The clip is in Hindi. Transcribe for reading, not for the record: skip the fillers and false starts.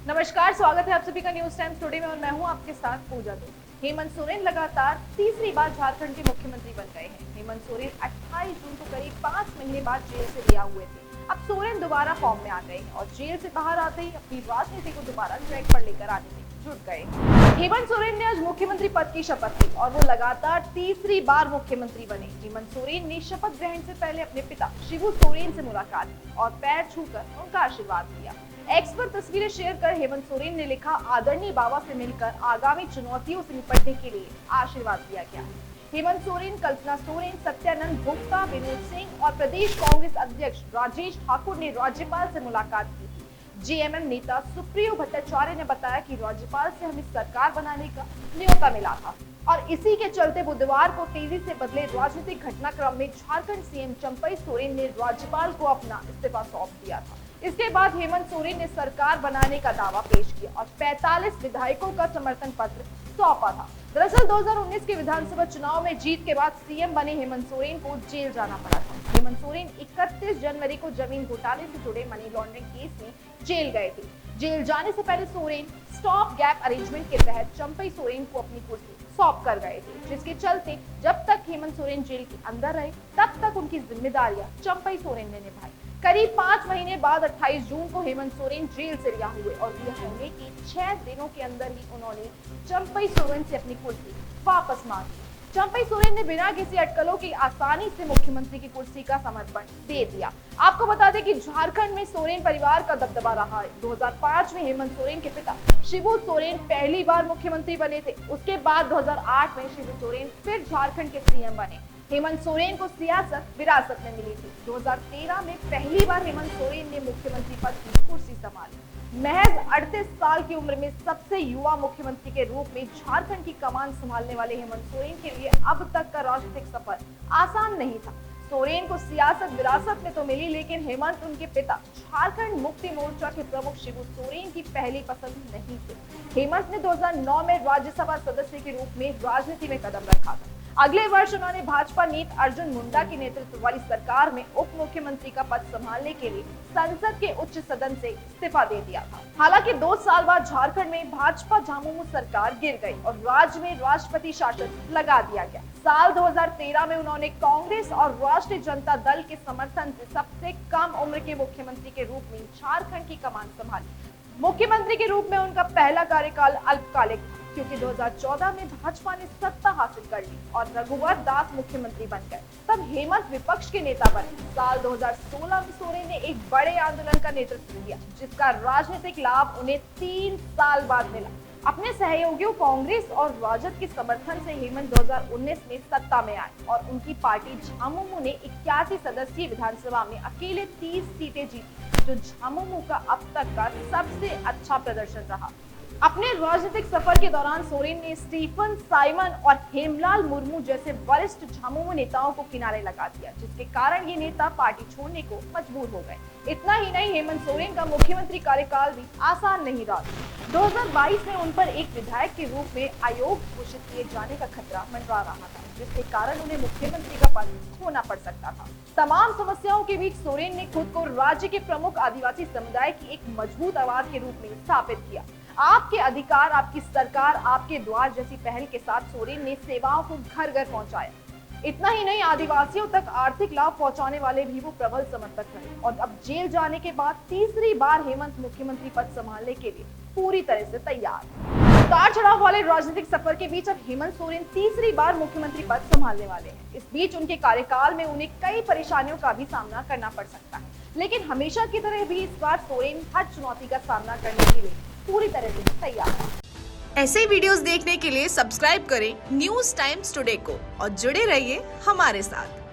नमस्कार, स्वागत है आप सभी का न्यूज टाइम्स टुडे में और मैं हूं आपके साथ पूजा दो। हेमंत सोरेन लगातार तीसरी बार झारखंड के मुख्यमंत्री बन गए हैं। हेमंत सोरेन 28 जून को करीब 5 महीने बाद जेल से रिहा हुए थे। अब सोरेन दोबारा फॉर्म में आ गए हैं और जेल से बाहर आते ही अपनी राजनीति को दोबारा ट्रैक पर लेकर आने में जुट गए। हेमंत सोरेन ने आज मुख्यमंत्री पद की शपथ ली और वो लगातार तीसरी बार मुख्यमंत्री बने। हेमंत सोरेन ने शपथ ग्रहण से पहले अपने पिता शिबू सोरेन से मुलाकात की और पैर छूकर उनका आशीर्वाद लिया। एक्स पर तस्वीरें शेयर कर हेमंत सोरेन ने लिखा, आदरणीय बाबा से मिलकर आगामी चुनौतियों से निपटने के लिए आशीर्वाद दिया गया। हेमंत सोरेन, कल्पना सोरेन, सत्यानंद भोक्ता, विनोद सिंह और प्रदेश कांग्रेस अध्यक्ष राजेश ठाकुर ने राज्यपाल से मुलाकात की। जेएमएम नेता सुप्रियो भट्टाचार्य ने बताया कि राज्यपाल से हमें सरकार बनाने का न्योता मिला था और इसी के चलते बुधवार को तेजी से बदले राजनीतिक घटनाक्रम में झारखंड सीएम चंपई सोरेन ने राज्यपाल को अपना इस्तीफा सौंप दिया था। इसके बाद हेमंत सोरेन ने सरकार बनाने का दावा पेश किया और 45 विधायकों का समर्थन पत्र सौंपा था। दरअसल 2019 के विधानसभा चुनाव में जीत के बाद सीएम बने हेमंत सोरेन को जेल जाना पड़ा था। हेमंत सोरेन 31 जनवरी को जमीन घोटाले से जुड़े मनी लॉन्ड्रिंग केस में जेल गए थे। जेल जाने से पहले सोरेन स्टॉप गैप अरेंजमेंट के तहत चंपई सोरेन को अपनी कुर्सी सौंप कर गए थे, जिसके चलते जब तक हेमंत सोरेन जेल के अंदर रहे तब तक उनकी जिम्मेदारियां चंपई सोरेन ने निभाई। करीब 5 महीने बाद 28 जून को हेमंत सोरेन जेल से रिहा हुए और रिहा होने के 6 दिनों के अंदर ही उन्होंने चंपई सोरेन से अपनी कुर्सी वापस मांगी। चंपई सोरेन ने बिना किसी अटकलों की आसानी से मुख्यमंत्री की कुर्सी का समर्पण दे दिया। आपको बता दें कि झारखंड में सोरेन परिवार का दबदबा रहा है। 2005 में हेमंत सोरेन के पिता शिबू सोरेन पहली बार मुख्यमंत्री बने थे। उसके बाद 2008 में शिबू सोरेन फिर झारखंड के सीएम बने। हेमंत सोरेन को सियासत विरासत में मिली थी। 2013 में पहली बार हेमंत सोरेन ने मुख्यमंत्री पद की कुर्सी संभाली। महज 38 साल की उम्र में सबसे युवा मुख्यमंत्री के रूप में झारखंड की कमान संभालने वाले हेमंत सोरेन के लिए अब तक का राजनीतिक सफर आसान नहीं था। सोरेन को सियासत विरासत में तो मिली, लेकिन हेमंत उनके पिता झारखंड मुक्ति मोर्चा के प्रमुख शिबू सोरेन की पहली पसंद नहीं थे। हेमंत ने 2009 में राज्यसभा सदस्य के रूप में राजनीति में कदम रखा था। अगले वर्ष उन्होंने भाजपा नेता अर्जुन मुंडा की नेतृत्व वाली सरकार में उप मुख्यमंत्री का पद संभालने के लिए संसद के उच्च सदन से इस्तीफा दे दिया था। हालांकि 2 साल बाद झारखंड में भाजपा झामुमो सरकार गिर गई और राज्य में राष्ट्रपति शासन लगा दिया गया। साल 2013 में उन्होंने कांग्रेस और राष्ट्रीय जनता दल के समर्थन से सबसे कम उम्र के मुख्यमंत्री के रूप में झारखंड की कमान संभाली। मुख्यमंत्री के रूप में उनका पहला कार्यकाल अल्पकालिक था, क्योंकि 2014 में भाजपा ने सत्ता हासिल कर ली और रघुवर दास मुख्यमंत्री बन गए। तब हेमंत विपक्ष के नेता बने। साल 2016 में सोरेन ने एक बड़े आंदोलन का नेतृत्व किया, जिसका राजनीतिक लाभ उन्हें 3 साल बाद मिला। अपने सहयोगियों कांग्रेस और राजद के समर्थन से हेमंत 2019 में सत्ता में आए और उनकी पार्टी झामुमो ने 81 सदस्यीय विधानसभा में अकेले 30 सीटें जीती, जो झामुमो का अब तक का सबसे अच्छा प्रदर्शन रहा। अपने राजनीतिक सफर के दौरान सोरेन ने स्टीफन साइमन और हेमलाल मुर्मू जैसे वरिष्ठ झामुमो नेताओं को किनारे लगा दिया, जिसके कारण ये नेता पार्टी छोड़ने को मजबूर हो गए। इतना ही नहीं, हेमंत सोरेन का मुख्यमंत्री कार्यकाल भी आसान नहीं रहा। 2022 में उन पर एक विधायक के रूप में अयोग्य घोषित किए जाने का खतरा मंडरा रहा था, जिसके कारण उन्हें मुख्यमंत्री का पद खोना पड़ सकता था। तमाम समस्याओं के बीच सोरेन ने खुद को राज्य के प्रमुख आदिवासी समुदाय की एक मजबूत आवाज के रूप में स्थापित किया। आपके अधिकार, आपकी सरकार, आपके द्वार जैसी पहल के साथ सोरेन ने सेवाओं को घर घर पहुंचाया। इतना ही नहीं, आदिवासियों तक आर्थिक लाभ पहुंचाने वाले भी वो प्रबल समर्थक रहे और अब जेल जाने के बाद तीसरी बार हेमंत मुख्यमंत्री पद संभालने के लिए पूरी तरह से तैयार। उतार चढ़ाव वाले राजनीतिक सफर के बीच अब हेमंत सोरेन तीसरी बार मुख्यमंत्री पद संभालने वाले हैं। इस बीच उनके कार्यकाल में उन्हें कई परेशानियों का भी सामना करना पड़ सकता है, लेकिन हमेशा की तरह भी इस बार सोरेन हर चुनौती का सामना करने के लिए पूरी तरह से तैयार है। ऐसे वीडियोस देखने के लिए सब्सक्राइब करें न्यूज टाइम्स टुडे को और जुड़े रहिए हमारे साथ।